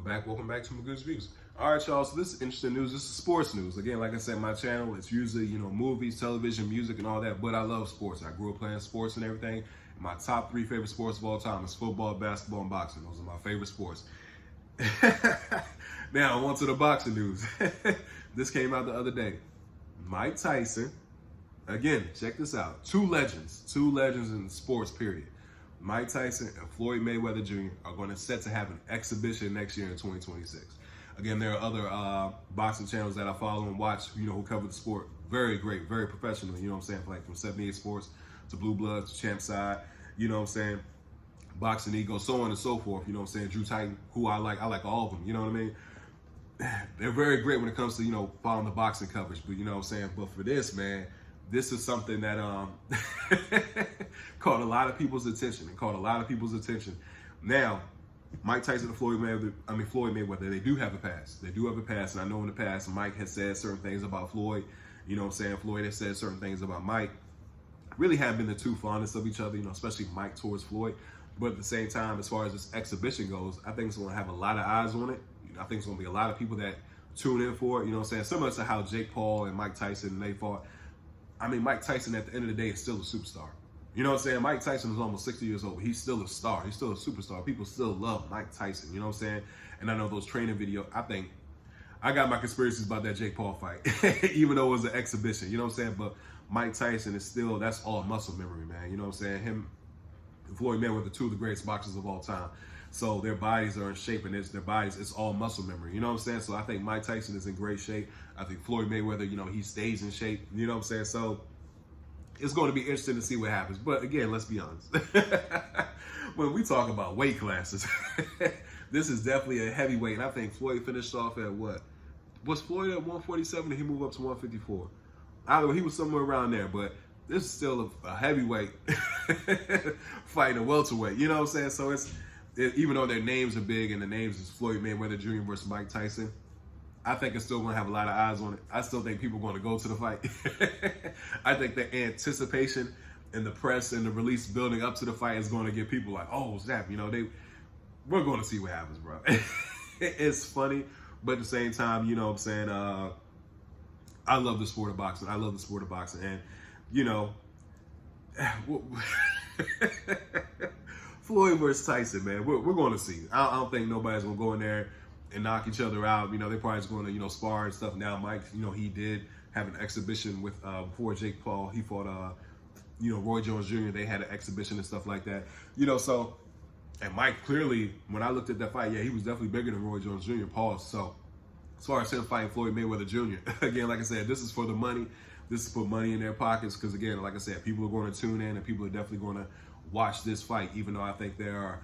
Welcome back to my good reviews. All right, y'all. So this is interesting news. This is sports news. Again, like I said, my channel, it's usually movies, television, music, and all that. But I love sports. I grew up playing sports and everything. My top 3 favorite sports of all time is football, basketball, and boxing. Those are my favorite sports. Now on to the boxing news. This came out the other day. Mike Tyson. Again, check this out. Two legends in sports. Period. Mike Tyson and Floyd Mayweather Jr. are going to set to have an exhibition next year in 2026. Again, there are other boxing channels that I follow and watch, who cover the sport. Very great, very professional, you know what I'm saying? Like from 78 Sports to Blue Bloods to Champ Side, you know what I'm saying? Boxing Ego, so on and so forth, you know what I'm saying? Drew Titan, who I like all of them, you know what I mean? They're very great when it comes to, following the boxing coverage, but you know what I'm saying? But for this, man, this is something that caught a lot of people's attention. Now, Mike Tyson and Floyd Mayweather, they do have a past. And I know in the past, Mike has said certain things about Floyd. You know what I'm saying? Floyd has said certain things about Mike. Really haven't been the too fondest of each other, especially Mike towards Floyd. But at the same time, as far as this exhibition goes, I think it's going to have a lot of eyes on it. I think it's going to be a lot of people that tune in for it. You know what I'm saying? Similar to how Jake Paul and Mike Tyson, they fought. I mean, Mike Tyson, at the end of the day, is still a superstar. You know what I'm saying? Mike Tyson is almost 60 years old. He's still a star. He's still a superstar. People still love Mike Tyson. You know what I'm saying? And I know those training videos, I got my conspiracies about that Jake Paul fight, even though it was an exhibition. You know what I'm saying? But Mike Tyson is still, that's all muscle memory, man. You know what I'm saying? Him and Floyd Mayweather, 2 of the greatest boxers of all time. So their bodies are in shape, and it's all muscle memory. You know what I'm saying? So I think Mike Tyson is in great shape. I think Floyd Mayweather, he stays in shape. You know what I'm saying? So it's going to be interesting to see what happens. But again, let's be honest. When we talk about weight classes, this is definitely a heavyweight. And I think Floyd finished off at what? Was Floyd at 147 and he moved up to 154? Either way, he was somewhere around there, but this is still a heavyweight fighting a welterweight. You know what I'm saying? So even though their names are big and the names is Floyd Mayweather Jr. versus Mike Tyson, I think it's still going to have a lot of eyes on it. I still think people are going to go to the fight. I think the anticipation and the press and the release building up to the fight is going to get people like, oh, snap, we're going to see what happens, bro. It's funny, but at the same time, you know what I'm saying, I love the sport of boxing. And, Floyd versus Tyson, man, we're going to see. I don't think nobody's going to go in there and knock each other out. They're probably just going to, spar and stuff. Now, Mike, he did have an exhibition with, before Jake Paul, he fought, Roy Jones Jr. They had an exhibition and stuff like that. So, and Mike clearly, when I looked at that fight, yeah, he was definitely bigger than Roy Jones Jr. Pause. So, as far as him fighting Floyd Mayweather Jr., again, like I said, this is for the money. This is put money in their pockets because, again, like I said, people are going to tune in and people are definitely going to watch this fight, even though I think there are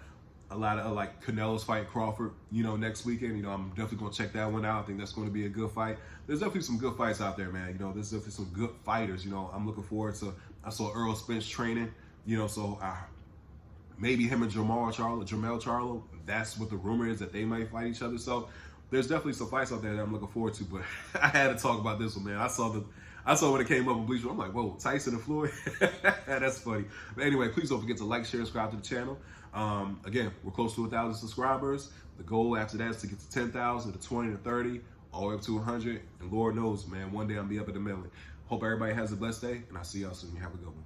a lot of, like, Canelo's fight Crawford, next weekend. I'm definitely going to check that one out. I think that's going to be a good fight. There's definitely some good fights out there, man. There's definitely some good fighters. I'm looking forward to, I saw Earl Spence training, so maybe him and Jermell Charlo, that's what the rumor is, that they might fight each other. So there's definitely some fights out there that I'm looking forward to, but I had to talk about this one, man. I saw when it came up on Bleacher. I'm like, whoa, Tyson and Floyd? That's funny. But anyway, please don't forget to like, share, and subscribe to the channel. Again, we're close to 1,000 subscribers. The goal after that is to get to 10,000, to 20, to 30, all the way up to 100. And Lord knows, man, one day I'll be up at a million. Hope everybody has a blessed day, and I'll see y'all soon. You have a good one.